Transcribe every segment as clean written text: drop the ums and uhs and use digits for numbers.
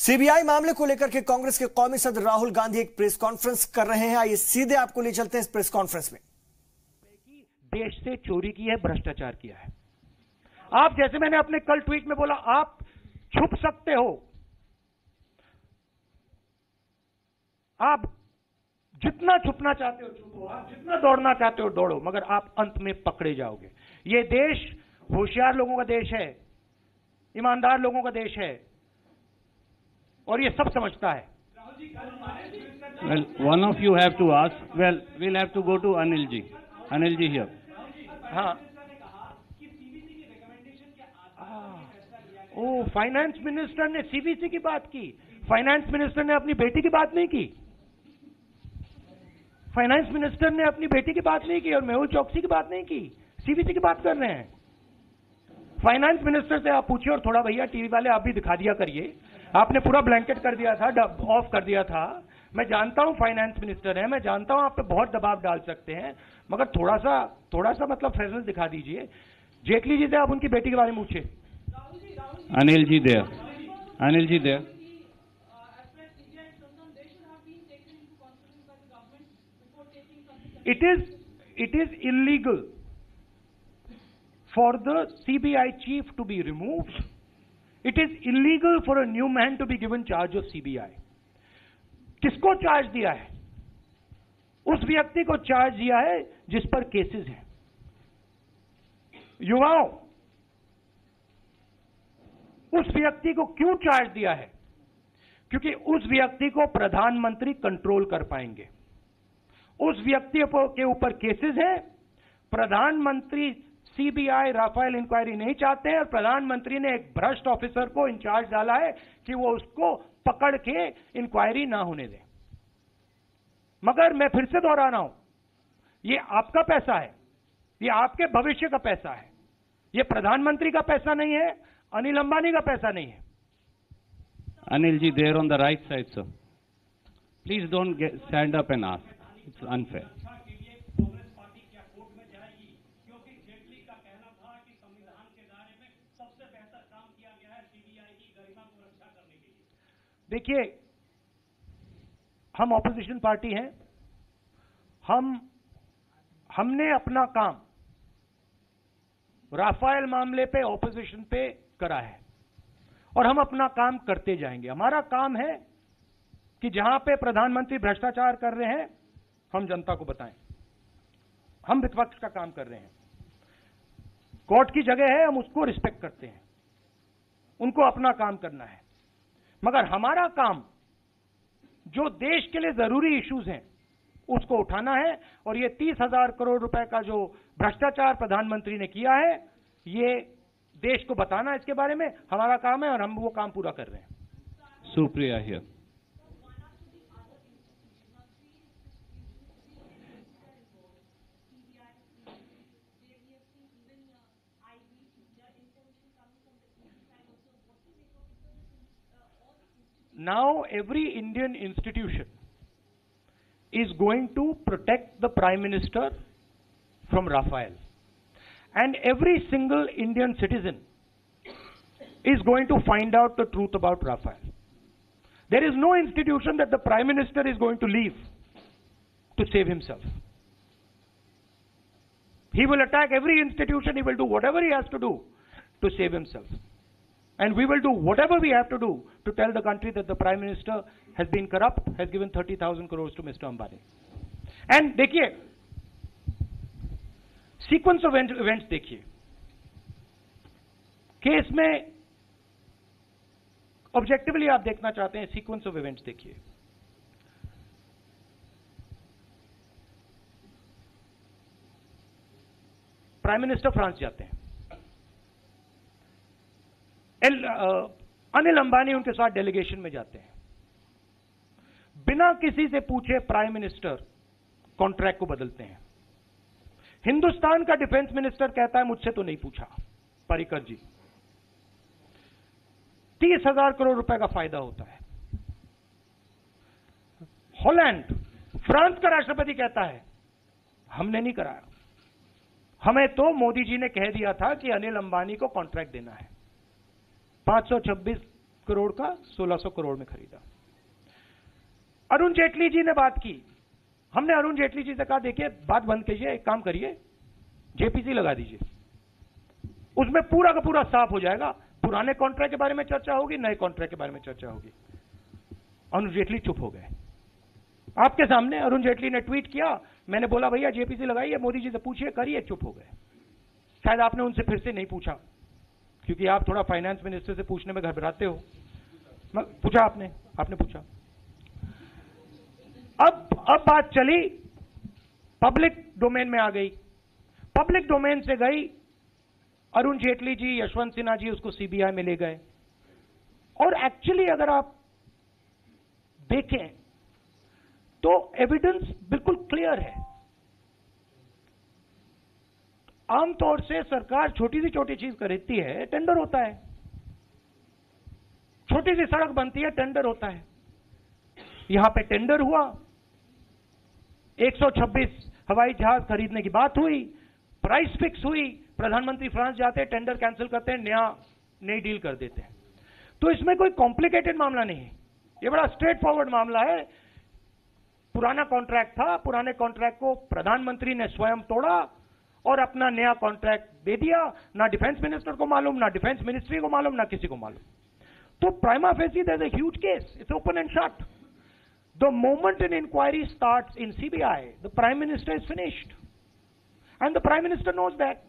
CBI मामले को लेकर के कांग्रेस के कौमी सदर राहुल गांधी एक प्रेस कॉन्फ्रेंस कर रहे हैं। आइए सीधे आपको ले चलते हैं इस प्रेस कॉन्फ्रेंस में। देश से चोरी की है, भ्रष्टाचार किया है। आप, जैसे मैंने अपने कल ट्वीट में बोला, आप छुप सकते हो, आप जितना छुपना चाहते हो छुपो, आप जितना दौड़ना चाहते हो दौड़ो, मगर आप अंत में पकड़े जाओगे। यह देश होशियार लोगों का देश है, ईमानदार लोगों का देश है, और ये सब समझता है। Well, one of you have to ask. Well, we'll have to go to Anil ji. Anil ji here. हाँ, ओ, फाइनेंस मिनिस्टर ने सीबीसी की बात की। फाइनेंस मिनिस्टर ने अपनी बेटी की बात नहीं की। फाइनेंस मिनिस्टर ने अपनी बेटी की बात नहीं की और मेहुल चौकसी की बात नहीं की। सीबीसी की बात कर रहे हैं। फाइनेंस मिनिस्टर से आप पूछिए, और थोड़ा भैया टीवी वाले आप भी दिखा दिया करिए। आपने पूरा ब्लैंकेट कर दिया था, ऑफ कर दिया था। मैं जानता हूं फाइनेंस मिनिस्टर है, मैं जानता हूं आप पे बहुत दबाव डाल सकते हैं, मगर थोड़ा सा मतलब फैसला दिखा दीजिए। जेटली जी से आप उनकी बेटी के बारे में पूछिए। Anil ji there. Anil ji there. It is illegal for the CBI chief to be removed. It is illegal for a new man to be given charge of CBI. किसको चार्ज दिया है? उस व्यक्ति को चार्ज दिया है जिस पर केसेस हैं। युवाओं, उस व्यक्ति को क्यों चार्ज दिया है? क्योंकि उस व्यक्ति को प्रधानमंत्री कंट्रोल कर पाएंगे। उस व्यक्ति के ऊपर केसेस हैं। प्रधानमंत्री सीबीआई राफेल इंक्वायरी नहीं चाहते हैं, और प्रधानमंत्री ने एक भ्रष्ट ऑफिसर को इंचार्ज डाला है कि वो उसको पकड़ के इंक्वायरी ना होने दें। मगर मैं फिर से दोहरा रहा हूं, ये आपका पैसा है, ये आपके भविष्य का पैसा है, ये प्रधानमंत्री का पैसा नहीं है, अनिल अंबानी का पैसा नहीं है। Anil ji there on the right side, sir. Please don't stand up and ask. It's unfair. देखिए, हम ऑपोजिशन पार्टी हैं। हमने अपना काम राफेल मामले पे ऑपोजिशन पे करा है, और हम अपना काम करते जाएंगे। हमारा काम है कि जहां पे प्रधानमंत्री भ्रष्टाचार कर रहे हैं, हम जनता को बताएं। हम विपक्ष का काम कर रहे हैं। कोर्ट की जगह है, हम उसको रिस्पेक्ट करते हैं। उनको अपना काम करना है, मगर हमारा काम जो देश के लिए जरूरी इश्यूज हैं उसको उठाना है। और ये 30,000 करोड़ रुपए का जो भ्रष्टाचार प्रधानमंत्री ने किया है, ये देश को बताना इसके बारे में हमारा काम है, और हम वो काम पूरा कर रहे हैं। Supriya here. Now every Indian institution is going to protect the Prime Minister from Rafael, and every single Indian citizen is going to find out the truth about Rafael. There is no institution that the Prime Minister is going to leave to save himself. He will attack every institution, he will do whatever he has to do to save himself. And we will do whatever we have to do to tell the country that the Prime Minister has been corrupt, has given 30,000 crores to Mr. Ambani. And देखिए, sequence of events देखिए। Case में objectively आप देखना चाहते हैं, sequence of events देखिए। Prime minister France जाते हैं। अनिल अंबानी उनके साथ डेलीगेशन में जाते हैं। बिना किसी से पूछे प्राइम मिनिस्टर कॉन्ट्रैक्ट को बदलते हैं। हिंदुस्तान का डिफेंस मिनिस्टर कहता है मुझसे तो नहीं पूछा, पर्रिकर जी। 30,000 करोड़ रुपए का फायदा होता है। हॉलैंड, फ्रांस का राष्ट्रपति कहता है हमने नहीं कराया, हमें तो मोदी जी ने कह दिया था कि अनिल अंबानी को कॉन्ट्रैक्ट देना है। 526 करोड़ का 1600 करोड़ में खरीदा। अरुण जेटली जी ने बात की, हमने अरुण जेटली जी से कहा देखिए बात बंद कीजिए, एक काम करिए जेपीसी लगा दीजिए, उसमें पूरा का पूरा साफ हो जाएगा, पुराने कॉन्ट्रैक्ट के बारे में चर्चा होगी, नए कॉन्ट्रैक्ट के बारे में चर्चा होगी। अरुण जेटली चुप हो गए। आपके सामने अरुण जेटली ने ट्वीट किया, मैंने बोला भैया जेपीसी लगाइए, मोदी जी से पूछिए, करिए, चुप हो गए। शायद आपने उनसे फिर से नहीं पूछा, क्योंकि आप थोड़ा फाइनेंस मिनिस्टर से पूछने में घबराते हो। पूछा आपने पूछा। अब बात चली, पब्लिक डोमेन में आ गई। पब्लिक डोमेन से गई, अरुण जेटली जी, यशवंत सिन्हा जी उसको सीबीआई में ले गए। और एक्चुअली अगर आप देखें तो एविडेंस बिल्कुल क्लियर है। आमतौर से सरकार छोटी से छोटी चीज खरीदती है, टेंडर होता है। छोटी सी सड़क बनती है, टेंडर होता है। यहां पे टेंडर हुआ, 126 हवाई जहाज खरीदने की बात हुई, प्राइस फिक्स हुई, प्रधानमंत्री फ्रांस जाते हैं, टेंडर कैंसिल करते हैं, नई डील कर देते हैं। तो इसमें कोई कॉम्प्लिकेटेड मामला नहीं है, ये बड़ा स्ट्रेट फॉरवर्ड मामला है। पुराना कॉन्ट्रैक्ट था, पुराने कॉन्ट्रैक्ट को प्रधानमंत्री ने स्वयं तोड़ा और अपना नया कॉन्ट्रैक्ट दे दिया। ना डिफेंस मिनिस्टर को मालूम, ना डिफेंस मिनिस्ट्री को मालूम, ना किसी को मालूम। तो prima facie there is a huge case, it's open and shut. The moment an inquiry starts in CBI, the Prime Minister is finished. And the Prime Minister knows that.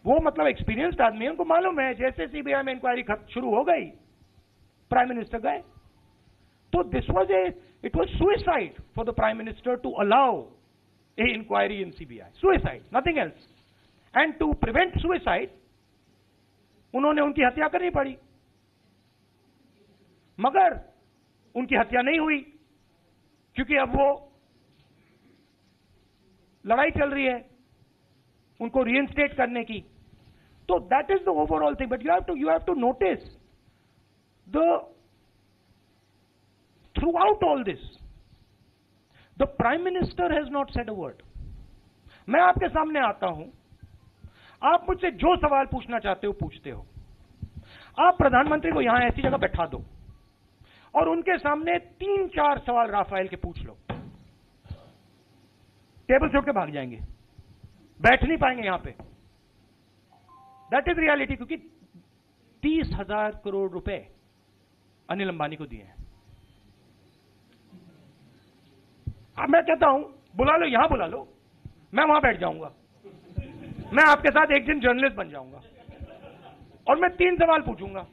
वो मतलब experienced आदमी है, उनको मालूम है जैसे सीबीआई में inquiry शुरू हो गई, प्राइम मिनिस्टर गए। तो it was suicide for the Prime Minister to allow a inquiry in CBI. Suicide, nothing else. And to prevent suicide, उन्होंने उनकी हत्या करनी पड़ी। मगर उनकी हत्या नहीं हुई, क्योंकि अब वो लड़ाई चल रही है उनको रीइंस्टेट करने की। तो that is the overall thing, but you have to notice the throughout all this the prime minister has not said a word. मैं आपके सामने आता हूं, आप मुझसे जो सवाल पूछना चाहते हो पूछते हो। आप प्रधानमंत्री को यहां ऐसी जगह बैठा दो और उनके सामने 3-4 सवाल राफेल के पूछ लो, टेबल से उठ के भाग जाएंगे, बैठ नहीं पाएंगे यहां पे। दैट इज रियलिटी, क्योंकि 30,000 करोड़ रुपए अनिल अंबानी को दिए हैं। अब मैं कहता हूं बुला लो, यहां बुला लो, मैं वहां बैठ जाऊंगा, मैं आपके साथ एक दिन जर्नलिस्ट बन जाऊंगा और मैं 3 सवाल पूछूंगा,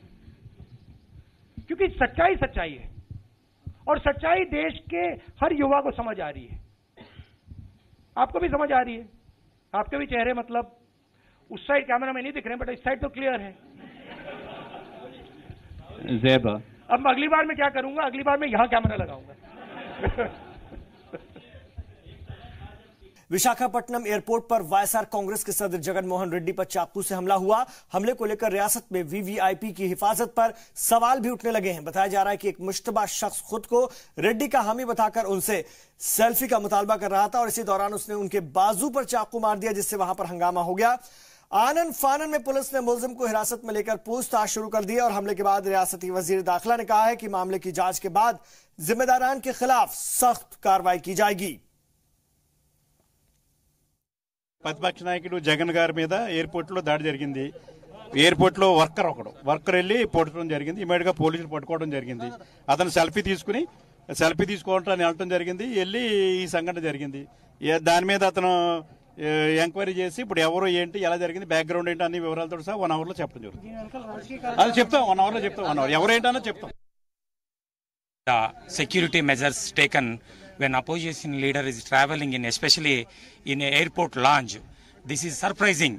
क्योंकि सच्चाई सच्चाई है और सच्चाई देश के हर युवा को समझ आ रही है। आपको भी समझ आ रही है, आपके भी चेहरे मतलब उस साइड कैमरा में नहीं दिख रहे हैं, बट इस साइड तो क्लियर है। ज़ेबा, अब अगली बार मैं क्या करूंगा, अगली बार मैं यहां कैमरा लगाऊंगा। विशाखापट्टनम एयरपोर्ट पर वाईएसआर कांग्रेस के सदर जगन मोहन रेड्डी पर चाकू से हमला हुआ। हमले को लेकर रियासत में वीवीआईपी की हिफाजत पर सवाल भी उठने लगे हैं। बताया जा रहा है कि एक मुश्तबा शख्स खुद को रेड्डी का हामी बताकर उनसे सेल्फी का मुतालबा कर रहा था और इसी दौरान उसने उनके बाजू पर चाकू मार दिया, जिससे वहां पर हंगामा हो गया। आनन फानन में पुलिस ने मुलजिम को हिरासत में लेकर पूछताछ शुरू कर दी और हमले के बाद रियासती वजीर दाखिला ने कहा है कि मामले की जांच के बाद जिम्मेदारान के खिलाफ सख्त कार्रवाई की जाएगी। ప్రతిపక్ష నాయకుడు జగన్ గారి మీద ఎయిర్పోర్ట్ లో దాడి జరిగింది. ఎయిర్పోర్ట్ లో వర్కర్ వెళ్ళి పొట్టడం జరిగింది. ఇమీడియట్ గా పోలీసులు పట్టుకోవడం జరిగింది. అతను సెల్ఫీ తీసుకోవడానికి వెళ్ళడం జరిగింది. వెళ్ళి ఈ సంఘటన జరిగింది. దాని మీద అతను ఎంక్వైరీ చేసి ఇప్పుడు ఎవరు ఏంటి ఎలా జరిగింది బ్యాక్గ్రౌండ్ ఏంటి అన్ని వివరాలతో సహా 1 అవర్ లో చెప్పడం జరుగుతుంది. అది చెప్తాం 1 అవర్ లో చెప్తాం. 1 అవర్ ఎవరేంటన్నా చెప్తాం. The security measures taken when opposition leader is traveling in, especially in an airport lounge. This is surprising.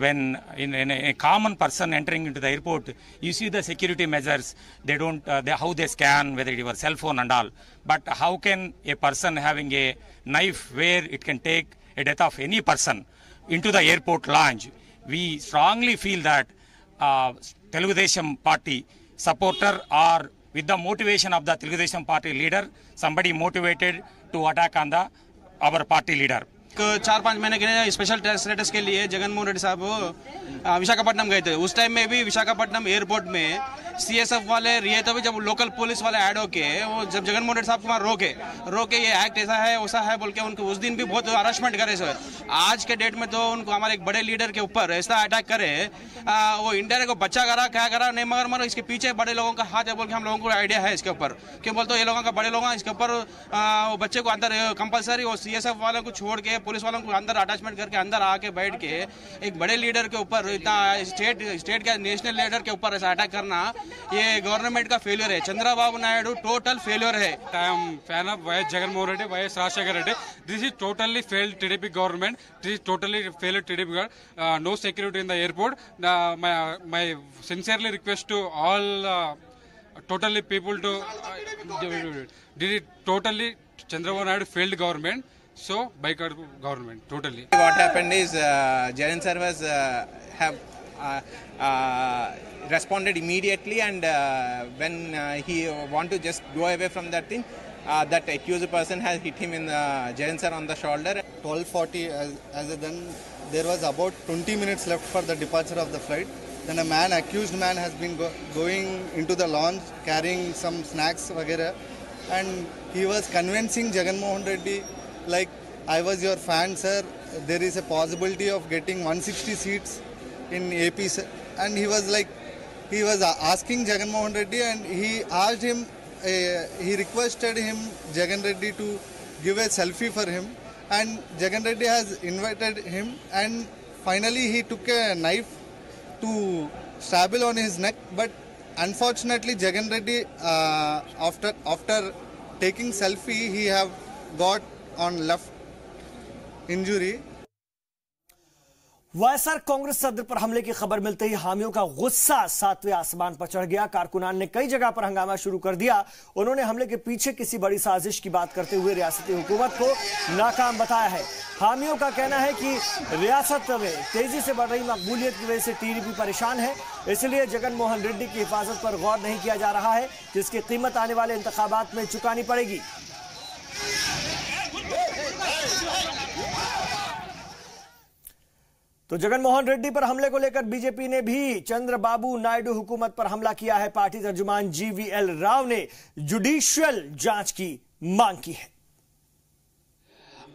When in a common person entering into the airport, you see the security measures. They don't how they scan whether it was cell phone and all. But how can a person having a knife where it can take a death of any person into the airport lounge? We strongly feel that Telugu Desam party supporter or with the motivation of the Telugu Desam party leader, somebody motivated to attack on our party leader. 4-5 महीने के special status के लिए जगन मोहन रेड्डी साहब विशाखापट्टनम गए थे। उस time में भी विशाखापट्टनम एयरपोर्ट में CSF वाले रिए तो भी जब लोकल पुलिस वाले ऐड होके वो जब जगनमोहन रेड्डी साहब को वहाँ रोके ये एक्ट ऐसा है वैसा है बोल के उनको उस दिन भी बहुत हरासमेंट करे। आज के डेट में तो उनको हमारे एक बड़े लीडर के ऊपर ऐसा अटैक करे, वो इंडिया को बच्चा करा क्या करा नहीं, मगर इसके पीछे बड़े लोगों का हाथ है बोल के हम लोगों को आइडिया है इसके ऊपर। क्यों बोलते हो ये लोगों का बड़े लोग इसके ऊपर वो बच्चे को अंदर कंपलसरी वो CSF वालों को छोड़ के पुलिस वालों को अंदर अटैचमेंट करके अंदर आके बैठ के एक बड़े लीडर के ऊपर इतना स्टेट का नेशनल लीडर के ऊपर ऐसा अटैक करना ये गवर्नमेंट का फेलियर है। चंद्रबाबू नायडू टोटल फेलियर है। I am fan of YS Jagannath Reddy, YS Rajshekar Reddy. This is totally failed TDP government. This is totally failed TDP government. No security in the airport. My sincerely request to all totally people to did it totally Chandrababu Naidu failed government. So boycott government totally. What happened is Jagan sir was have responded immediately, and when he want to just go away from that thing, that accused person has hit him in Jagan sir on the shoulder. 12:40 as then there was about 20 minutes left for the departure of the flight. Then accused man has been going into the lounge carrying some snacks vagera, and he was convincing Jagannath Reddy like, I was your fan sir, there is a possibility of getting 160 seats in AP, and he was like, he was asking Jagannath Reddy, and he asked him, he requested him, Jagan Reddy, to give a selfie for him, and Jagan Reddy has invited him, and finally he took a knife to stabble on his neck, but unfortunately Jagan Reddy after taking selfie he have got on left injury. YSR Congress सदर पर हमले की खबर मिलते ही हामियों का गुस्सा 7वें आसमान पर चढ़ गया। कारकुनान ने कई जगह पर हंगामा शुरू कर दिया। उन्होंने हमले के पीछे किसी बड़ी साजिश की बात करते हुए रियासती हुकूमत को नाकाम बताया है। हामियों का कहना है कि रियासत में तेजी से बढ़ रही मकबूलियत की वजह से टीडीपी परेशान है, इसलिए जगनमोहन रेड्डी की हिफाजत पर गौर नहीं किया जा रहा है, जिसकी कीमत आने वाले इंतखाबात में चुकानी पड़ेगी। तो जगनमोहन रेड्डी पर हमले को लेकर बीजेपी ने भी चंद्रबाबू नायडू हुकूमत पर हमला किया है। पार्टी तर्जुमान GVL राव ने जुडिशियल जांच की मांग की है।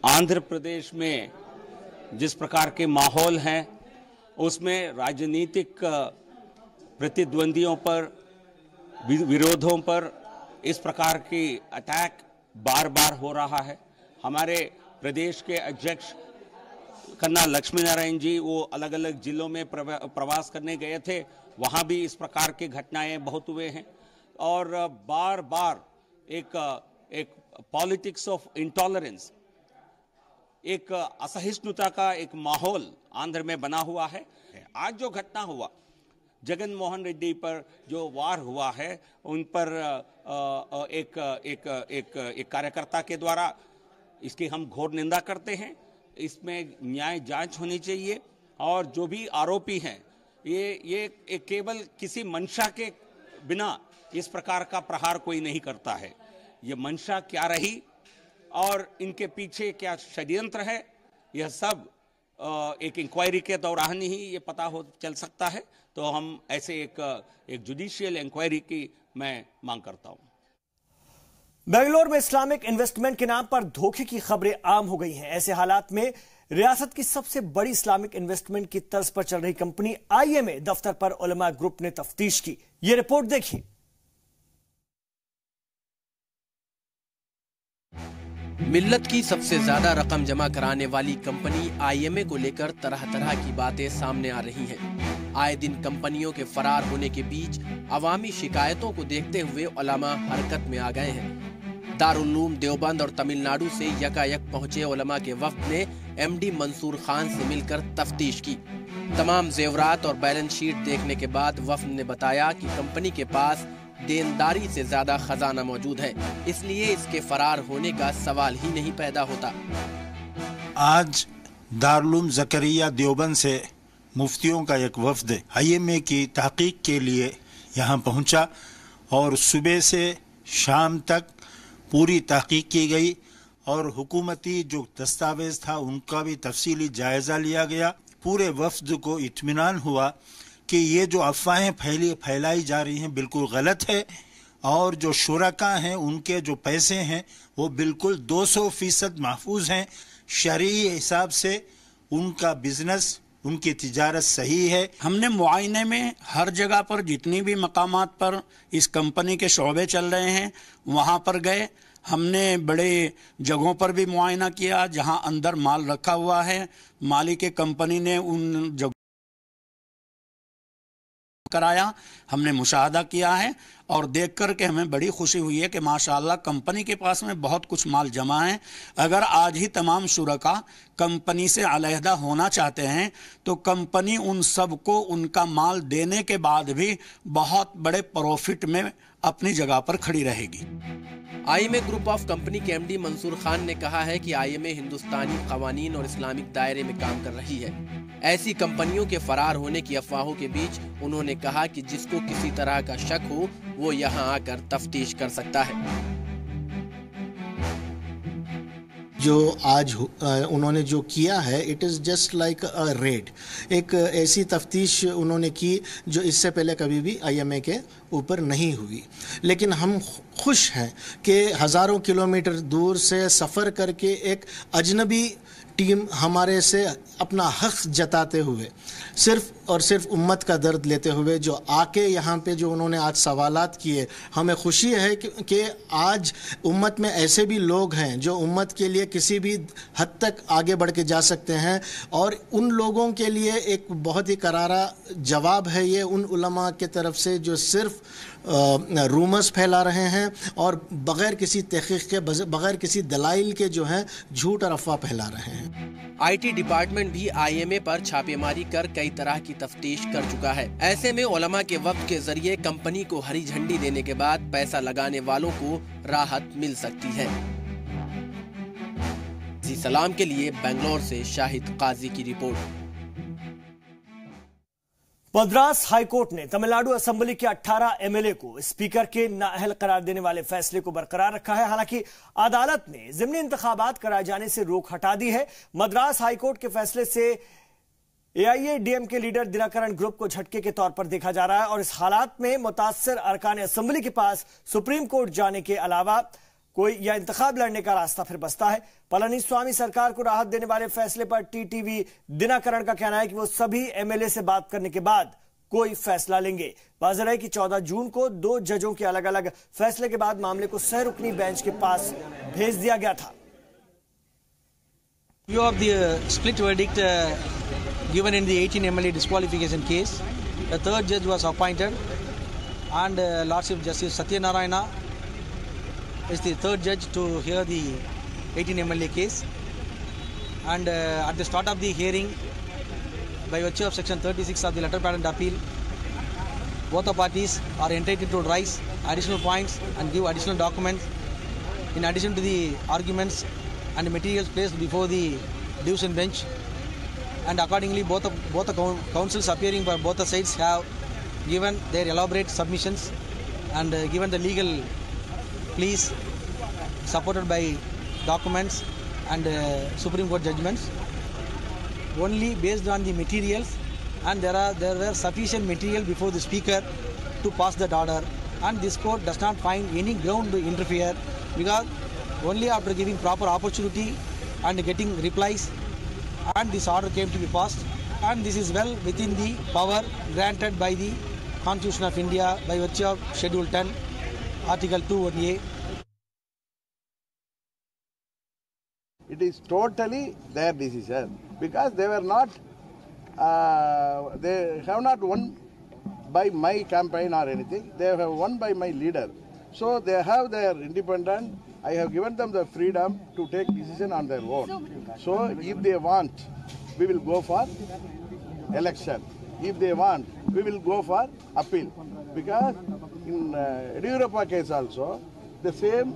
आंध्र प्रदेश में जिस प्रकार के माहौल हैं उसमें राजनीतिक प्रतिद्वंदियों पर, विरोधों पर इस प्रकार की अटैक बार बार हो रहा है। हमारे प्रदेश के अध्यक्ष कन्ना लक्ष्मी नारायण जी वो अलग अलग जिलों में प्रवास करने गए थे, वहां भी इस प्रकार की घटनाएं बहुत हुए हैं और बार बार एक पॉलिटिक्स ऑफ इंटॉलरेंस, एक असहिष्णुता का एक माहौल आंध्र में बना हुआ है। आज जो घटना हुआ, जगनमोहन रेड्डी पर जो वार हुआ है, उन पर एक कार्यकर्ता के द्वारा, इसकी हम घोर निंदा करते हैं। इसमें न्याय जांच होनी चाहिए और जो भी आरोपी हैं ये केवल किसी मंशा के बिना इस प्रकार का प्रहार कोई नहीं करता है। ये मंशा क्या रही और इनके पीछे क्या षड्यंत्र है, यह सब एक इंक्वायरी के दौरान ही ये पता हो चल सकता है। तो हम ऐसे एक जुडिशियल इंक्वायरी की मैं मांग करता हूं। बेंगलोर में इस्लामिक इन्वेस्टमेंट के नाम पर धोखे की खबरें आम हो गई हैं। ऐसे हालात में रियासत की सबसे बड़ी इस्लामिक इन्वेस्टमेंट की तर्ज पर चल रही कंपनी IMA दफ्तर पर उलमा ग्रुप ने तफ्तीश की। यह रिपोर्ट देखिए। मिल्लत की सबसे ज्यादा रकम जमा कराने वाली कंपनी IMA को लेकर तरह तरह की बातें सामने आ रही हैं। आए दिन कंपनियों के फरार होने के बीच अवामी शिकायतों को देखते हुए उलमा हरकत में आ गए हैं। दारुल-उलूम देवबंद और तमिलनाडु से यकायक पहुंचे उलमा के वफ्द ने MD मंसूर खान से मिलकर तफ्तीश की। तमाम जेवरात और बैलेंस शीट देखने के बाद वफ्द ने बताया कि कंपनी के पास देनदारी से ज्यादा खजाना मौजूद है, इसलिए इसके फरार होने का सवाल ही नहीं पैदा होता। आज दारुल-उलूम ज़करिया देवबंद से मुफ्तियों का एक वफ्द IMA की तहकीक के लिए यहाँ पहुँचा और सुबह से शाम तक पूरी तहकीक की गई और हुकूमती जो दस्तावेज था उनका भी तफसीली जायजा लिया गया। पूरे वफ्द को इत्मीनान हुआ कि ये जो अफवाहें फैलाई जा रही हैं बिल्कुल गलत है, और जो शुरका हैं उनके जो पैसे हैं वो बिल्कुल 200% महफूज हैं। शरई हिसाब से उनका बिजनेस, उनकी तिजारत सही है। हमने मुआयने में हर जगह पर जितनी भी मकामात पर इस कंपनी के शोबे चल रहे हैं वहाँ पर गए। हमने बड़े जगहों पर भी मुआयना किया जहाँ अंदर माल रखा हुआ है। मालिक कंपनी ने उन जगहों कराया, हमने मुशाहदा किया है और देख कर के हमें बड़ी खुशी हुई है कि माशाअल्लाह कंपनी के पास में बहुत कुछ माल जमा है। अगर आज ही तमाम शुरका कंपनी से अलहदा होना चाहते हैं तो कंपनी उन सबको उनका माल देने के बाद भी बहुत बड़े प्रॉफिट में अपनी जगह पर खड़ी रहेगी। आईएमए ग्रुप ऑफ कंपनी के एमडी मंसूर खान ने कहा है कि आईएमए हिंदुस्तानी कवानीन और इस्लामिक दायरे में काम कर रही है। ऐसी कंपनियों के फरार होने की अफवाहों के बीच उन्होंने कहा कि जिसको किसी तरह का शक हो वो यहाँ आकर तफ्तीश कर सकता है। जो आज उन्होंने जो किया है, it is just like a red. एक ऐसी तफ्तीश उन्होंने की जो इससे पहले कभी भी आईएमए के ऊपर नहीं हुई। लेकिन हम खुश हैं कि हज़ारों किलोमीटर दूर से सफ़र करके एक अजनबी टीम हमारे से अपना हक जताते हुए, सिर्फ और सिर्फ उम्मत का दर्द लेते हुए जो आके यहाँ पे जो उन्होंने आज सवालात किए, हमें खुशी है कि आज उम्मत में ऐसे भी लोग हैं जो उम्मत के लिए किसी भी हद तक आगे बढ़ के जा सकते हैं। और उन लोगों के लिए एक बहुत ही करारा जवाब है ये उन उलमा के तरफ से जो सिर्फ रूमर्स फैला रहे हैं और बगैर किसी तहकीक के, बगैर किसी दलाइल के जो है झूठ और अफवाह फैला रहे हैं। आईटी डिपार्टमेंट भी आईएमए पर छापेमारी कर कई तरह की तफ्तीश कर चुका है। ऐसे में उलमा के वक्त के जरिए कंपनी को हरी झंडी देने के बाद पैसा लगाने वालों को राहत मिल सकती है। जी सलाम के लिए बेंगलोर से शाहिद काजी की रिपोर्ट। मद्रास हाईकोर्ट ने तमिलनाडु असेंबली के 18 एमएलए को स्पीकर के नाअहल करार देने वाले फैसले को बरकरार रखा है। हालांकि अदालत ने ज़िमनी इंतखाबात कराए जाने से रोक हटा दी है। मद्रास हाईकोर्ट के फैसले से एआईएडीएमके लीडर दिनकरन ग्रुप को झटके के तौर पर देखा जा रहा है और इस हालात में मुतासर अरकान असेंबली के पास सुप्रीम कोर्ट जाने के अलावा कोई या इंतखाब लड़ने का रास्ता फिर बचता है। पलनीस्वामी सरकार को राहत देने वाले फैसले पर टीटीवी दिनकरन का कहना है कि वो सभी एमएलए से बात करने के बाद कोई फैसला लेंगे। वाज़ेह है कि 14 जून को 2 जजों के अलग अलग फैसले के बाद मामले को सहरुकनी बेंच के पास भेज दिया गया था। View of the split verdict given in the 18 MLA disqualification case, the third judge was appointed, and Lordship Justice Satyanarayana is the third judge to hear the 18 MLA case. And at the start of the hearing, by virtue of section 36 of the letter patent appeal, both the parties are entitled to raise additional points and give additional documents in addition to the arguments and materials placed before the division bench. And accordingly, both the counsels appearing by both the sides have given their elaborate submissions and given the legal pleas supported by documents and Supreme Court judgments. Only based on the materials, and there were sufficient material before the Speaker to pass that order, and this court does not find any ground to interfere, because only after giving proper opportunity and getting replies, and this order came to be passed, and this is well within the power granted by the Constitution of India by virtue of Schedule 10, Article 2(1)(a). It is totally their decision, because they were not, they have not won by my campaign or anything. They have won by my leader. So they have their independent. I have given them the freedom to take decision on their own. So if they want, we will go for election. If they want, we will go for appeal. Because in Yediyurappa case also, the same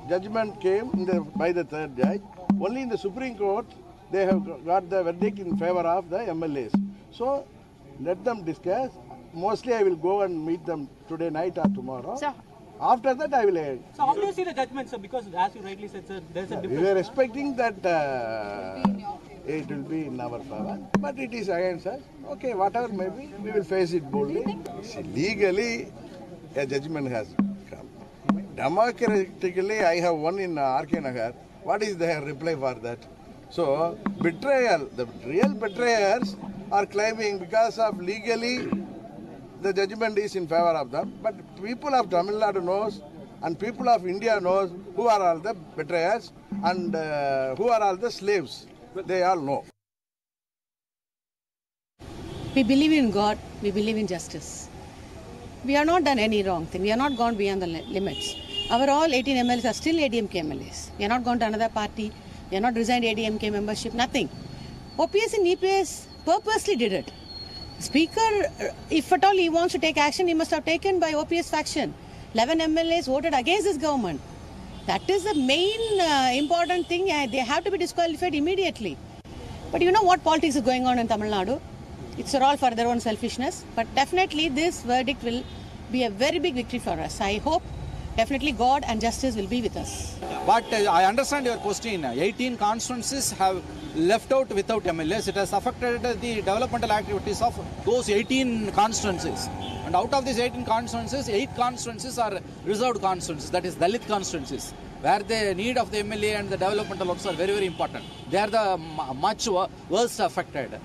judgment came by the third judge. Only in the Supreme Court, they have got the verdict in favor of the MLAs. So let them discuss. Mostly I will go and meet them today night or tomorrow. Sir. After that, I will. So, how do you see the judgment, sir? Because, as you rightly said, sir, there's a difference. We were expecting that it will be in our favor. But it is against us. Okay, whatever may be, we will face it boldly. See, legally, a judgment has come. Democratically, I have won in RK Nagar. What is their reply for that? So, betrayal, the real betrayers are claiming because of legally the judgment is in favor of them. But people of Tamil Nadu knows and people of India knows who are all the betrayers and who are all the slaves. They all know. We believe in God, we believe in justice. We have not done any wrong thing. We have not gone beyond the limits. Our all 18 MLAs are still ADMK MLAs. We have not gone to another party. We have not resigned ADMK membership, nothing. OPS and EPS purposely did it. Speaker, if at all he wants to take action, he must have taken by OPS faction. 11 MLAs voted against this government. That is the main important thing. They have to be disqualified immediately. But you know what politics is going on in Tamil Nadu? It's all for their own selfishness. But definitely this verdict will be a very big victory for us. I hope definitely God and justice will be with us. But I understand your question. 18 constituencies have left out without MLAs. It has affected the developmental activities of those 18 constituencies. And out of these 18 constituencies, 8 constituencies are reserved constituencies, that is Dalit constituencies, where the need of the MLA and the developmental works are very, very important. They are the much worst affected.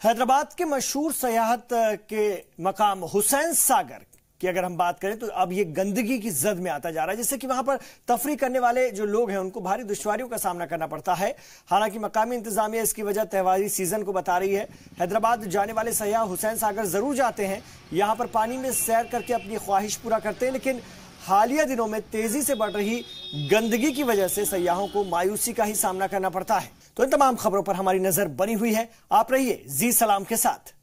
Hyderabad के मशहूर सयाहत के मकाम हुसैन सागर की अगर हम बात करें तो अब ये गंदगी की जद में आता जा रहा है, जिससे कि वहां पर तफरी करने वाले जो लोग हैं उनको भारी दुश्वारियों का सामना करना पड़ता है। हालांकि मकामी इंतजामिया इसकी वजह त्योहारी सीजन को बता रही है। हैदराबाद जाने वाले सयाह हुसैन सागर जरूर जाते हैं, यहां पर पानी में सैर करके अपनी ख्वाहिश पूरा करते हैं, लेकिन हालिया दिनों में तेजी से बढ़ रही गंदगी की वजह से सयाहों को मायूसी का ही सामना करना पड़ता है। तो इन तमाम खबरों पर हमारी नजर बनी हुई है। आप रहिए जी सलाम के साथ।